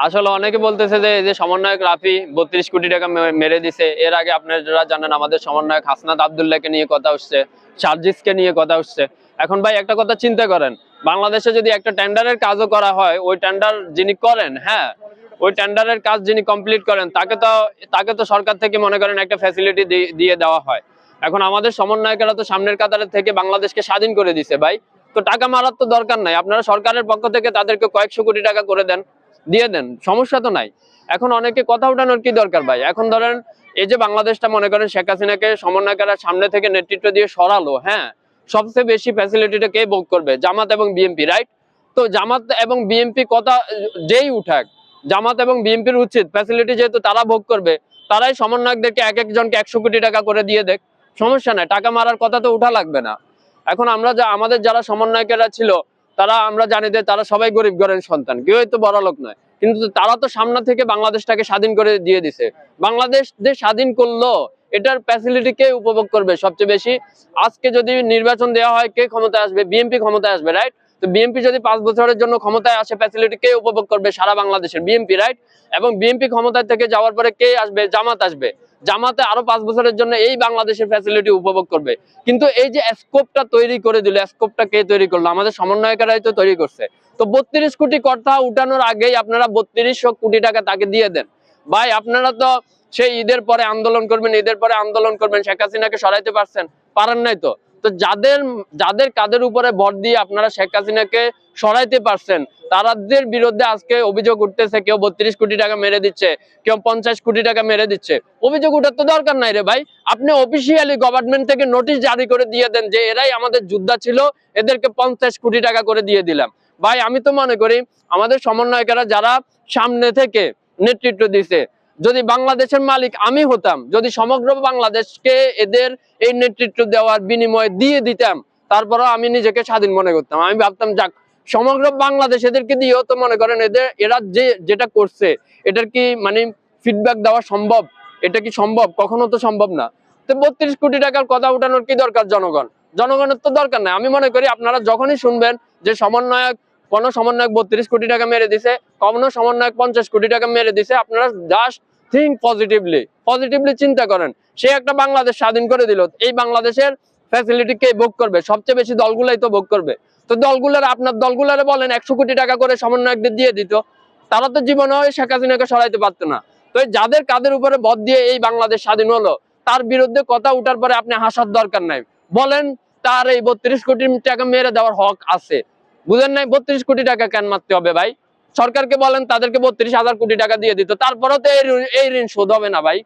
আসলে অনেকে বলতেছে যে এই যে সমন্বয়ক রাফি 32 কোটি টাকা মেরে দিছে। এর আগে আপনারা জানেন আমাদের সমন্বয়ক হাসনাত আব্দুল্লাহকে নিয়ে কথা উঠছে, সার্জিসকে নিয়ে কথা উঠছে। এখন ভাই একটা কথা চিন্তা করেন, বাংলাদেশে যদি একটা টেন্ডারের কাজও করা হয়, ওই টেন্ডার যিনি করেন, হ্যাঁ, ওই টেন্ডারের কাজ যিনি কমপ্লিট করেন তাকে তো সরকার থেকে মনে করেন একটা ফ্যাসিলিটি দিয়ে দেওয়া হয়। এখন আমাদের সমন্বয়কেরা তো সামনের কাতারে থেকে বাংলাদেশকে স্বাধীন করে দিছে ভাই। তো টাকা মারার তো দরকার নাই, আপনারা সরকারের পক্ষ থেকে তাদেরকে কয়েকশো কোটি টাকা করে দেন, দিয়ে দেন, সমস্যা তো নাই। এখন অনেকে কথা উঠানোর কি দরকার ভাই? এখন ধরেন এই যে বাংলাদেশটা মনে করেন শেখ হাসিনাকে সমন্বয়কাররা সামনে থেকে নেতৃত্ব দিয়ে সরালো, হ্যাঁ, সবচেয়ে বেশি ফ্যাসিলিটিটা কে ভোগ করবে? জামাত এবং বিএনপি, রাইট? তো জামাত এবং বিএনপি কথা যেই উঠাক, জামাত এবং বিএনপির উচিত ফ্যাসিলিটি যেহেতু তারা ভোগ করবে, তারাই সমন্বয়কদেরকে এক একজনকে 100 কোটি টাকা করে দিয়ে দেখ, সমস্যা নাই, টাকা মারার কথা তো উঠা লাগবে না। এখন আমাদের যারা সমন্বয়কেরা ছিল, তারা আমরা জানি যে তারা সবাই গরিব ঘরের সন্তান, কেউ তো বড় লোক নয়, কিন্তু তারা তো সামনে থেকে বাংলাদেশটাকে স্বাধীন করে দিয়ে দিছে। বাংলাদেশ যে স্বাধীন করলো, এটার ফ্যাসিলিটি কে উপভোগ করবে সবচেয়ে বেশি? আজকে যদি নির্বাচন দেওয়া হয়, কে ক্ষমতায় আসবে? বিএনপি ক্ষমতায় আসবে, রাইট? তো বিএনপি যদি 5 বছরের জন্য ক্ষমতায় আসে, ফ্যাসিলিটি কে উপভোগ করবে? সারা বাংলাদেশের বিএনপি, রাইট? এবং বিএনপি ক্ষমতায় থেকে যাওয়ার পরে কে আসবে? জামাত আসবে। জামাতে আরো 5 বছরের জন্য এই বাংলাদেশের ফ্যাসিলিটি উপভোগ করবে। কিন্তু এই যে স্কোপটা তৈরি করে দিল, স্কোপটা কে তৈরি করলো? আমাদের সমন্বয়কারাই তো তৈরি করছে। তো 32 কোটি কথা উঠানোর আগেই আপনারা 3200 কোটি টাকা তাকে দিয়ে দেন ভাই। আপনারা তো সেই ঈদের পরে আন্দোলন করবেন, ঈদের পরে আন্দোলন করবেন, শেখ হাসিনাকে সরাইতে পারেন নাই তো। তো যাদের কাদের উপরে ভর দিয়ে আপনারা শেখ হাসিনাকে সরাইতে পারছেন, তাদের বিরুদ্ধে আজকে অভিযোগ উঠতেছে। কেউ 32 কোটি টাকা মেরে দিচ্ছে, কেউ 50 কোটি টাকা মেরে দিচ্ছে। অভিযোগ উঠার তো দরকার নাই রে ভাই। আপনি অফিসিয়ালি গভর্নমেন্ট থেকে নোটিশ জারি করে দিয়ে দেন যে এরাই আমাদের যোদ্ধা ছিল, এদেরকে 50 কোটি টাকা করে দিয়ে দিলাম। ভাই আমি তো মনে করি আমাদের সমন্বয়কেরা যারা সামনে থেকে নেতৃত্ব দিছে, যদি বাংলাদেশের মালিক আমি হতাম, যদি সমগ্র বাংলাদেশকে এদের এই নেতৃত্ব দেওয়ার বিনিময়ে দিয়ে দিতাম, তারপরেও আমি নিজেকে স্বাধীন মনে করতাম। আমি ভাবতাম যাক, সমগ্র বাংলাদেশ এদেরকে দিয়েও তো মনে করেন এরা যেটা করছে, এটার কি মানে ফিডব্যাক দেওয়া সম্ভব? এটা কি সম্ভব? কখনো তো সম্ভব না। তো 32 কোটি টাকার কথা উঠানোর কি দরকার? জনগণের তো দরকার নাই। আমি মনে করি আপনারা যখনই শুনবেন যে কোন সমন্বয়ক 32 কোটি টাকা মেরে দিছে, কোন সমন্বয়ক 50 কোটি টাকা মেরে দিছে, আপনারা জাস্ট থিঙ্ক পজিটিভলি চিন্তা করেন। সে একটা বাংলাদেশ স্বাধীন করে দিল, এই বাংলাদেশের ফ্যাসিলিটি কে ভোগ করবে? সবচেয়ে বেশি দলগুলাই তো ভোগ করবে। তো আপনার দলগুলারে বলেন 100 কোটি টাকা করে সমন্বয়কদের দিয়ে দিত, তারা তো জীবনেও শেখ হাসিনাকে সরাইতে পারতো না। তো যাদের কাদের উপরে ভর দিয়ে এই বাংলাদেশ স্বাধীন হলো, তার বিরুদ্ধে কথা উঠার পরে আপনি হাসার দরকার নাই। বলেন তার এই 32 কোটি টাকা মেরে দেওয়ার হক আছে, বুঝেন নাই? 32 কোটি টাকা কেন মারতে হবে ভাই? সরকারকে বলেন তাদেরকে 32,000 কোটি টাকা দিয়ে দিত, তারপরেও তো এই ঋণ শোধ হবে না ভাই।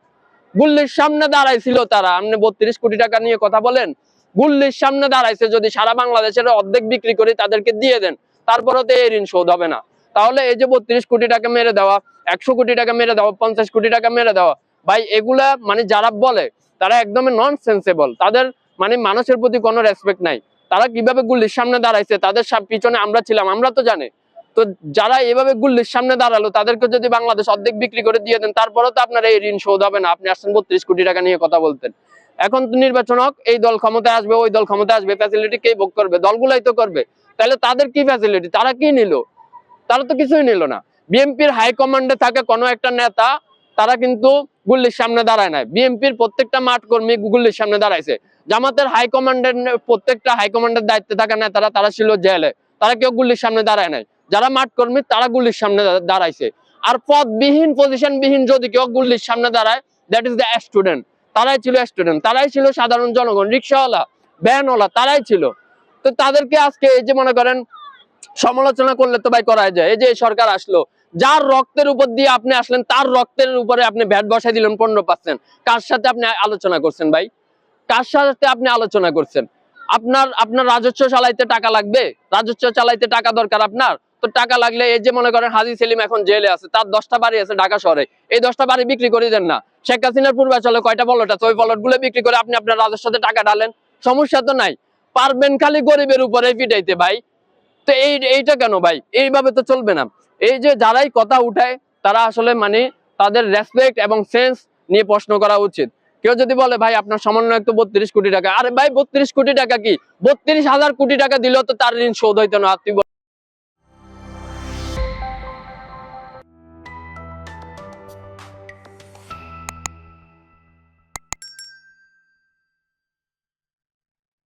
গুল্লির সামনে দাঁড়াইছিল তারা, আপনি 32 কোটি টাকা নিয়ে কথা বলেন? গুল্লির সামনে দাঁড়াইছে, যদি সারা বাংলাদেশের অর্ধেক বিক্রি করে তাদেরকে দিয়ে দেন, তারপরেও তো এই ঋণ শোধ হবে না। তাহলে এই যে 32 কোটি টাকা মেরে দেওয়া, 100 কোটি টাকা মেরে দেওয়া, 50 কোটি টাকা মেরে দেওয়া, ভাই এগুলা মানে যারা বলে তারা একদমই নন সেন্সেবল। তাদের মানে মানুষের প্রতি কোনো রেসপেক্ট নাই। তারা কিভাবে গুল্লির সামনে দাঁড়াইছে, তাদের পিছনে আমরা ছিলাম, আমরা তো জানি। তো যারা এভাবে গুল্লির সামনে দাঁড়ালো, তাদেরকে যদি বাংলাদেশ অর্ধেক বিক্রি করে দিয়ে দেন, তারপরেও তো আপনার এই ঋণ শোধ হবে না। আপনি আসছেন 32 কোটি টাকা নিয়ে কথা বলতেন। এখন তো নির্বাচন হোক, এই দল ক্ষমতায় আসবে, ওই দল ক্ষমতায় আসবে, ফ্যাসিলিটি কে ভোগ করবে? দলগুলাই তো করবে। তাহলে তাদের কি ফ্যাসিলিটি? তারা কি নিল? তারা তো কিছুই নিল না। বিএনপির হাইকমান্ডে থাকে কোনো একটা নেতা, তারা কিন্তু গুল্লির সামনে দাঁড়ায় নাই। বিএনপির প্রত্যেকটা মাঠ কর্মী গুল্লির সামনে দাঁড়াইছে। জামাতের প্রত্যেকটা হাইকমান্ডের দায়িত্বে থাকা নেতারা, তারা ছিল জেলে, তারা কেউ গুল্লির সামনে দাঁড়ায় নাই। যারা মাঠ কর্মী তারা গুল্লির সামনে দাঁড়াইছে। আর পজিশনবিহীন যদি কেউ গুল্লির সামনে দাঁড়ায়, দ্যাট ইজ দ্য স্টুডেন্ট। তারাই ছিল স্টুডেন্ট, তারাই ছিল সাধারণ জনগণ, রিক্সাওয়ালা, ভ্যানওয়ালা, তারাই ছিল। তো তাদেরকে আজকে এই যে মনে করেন সমালোচনা করলে তো ভাই করা যায়। এই যে সরকার আসলো, যার রক্তের উপর দিয়ে আপনি আসলেন, তার রক্তের উপরে আপনি ভ্যাট বসাই দিলেন 15%। কার সাথে আপনি আলোচনা করছেন ভাই? কার সাথে আপনি আলোচনা করছেন? আপনার রাজস্ব চালাইতে টাকা লাগবে, রাজস্ব চালাইতে টাকা দরকার আপনার। তো টাকা লাগলে এই যে মনে করেন হাজী সেলিম এখন জেলে আছে, তার 10টা বাড়ি আছে ঢাকা শহরে, এই 10টা বাড়ি বিক্রি করে দেন না। শেখ হাসিনার পূর্বাচলে কয়টা প্লট আছে, ওই প্লট গুলো বিক্রি করে আপনি আপনার রাজস্বতে টাকা ডালেন, সমস্যা তো নাই। পারবেন খালি গরিবের উপরে পিটাইতে ভাই। তো এইটা কেন ভাই? এইভাবে তো চলবে না। এই যে যারাই কথা উঠায়, তারা আসলে মানে তাদের রেসপেক্ট এবং সেন্স নিয়ে প্রশ্ন করা উচিত। কেউ যদি বলে ভাই আপনার সমন্বয়ক তো 32 কোটি টাকা, আরে ভাই 32 কোটি টাকা কি? 32,000 কোটি টাকা দিলেও তো তার ঋণ শোধ হইতো না।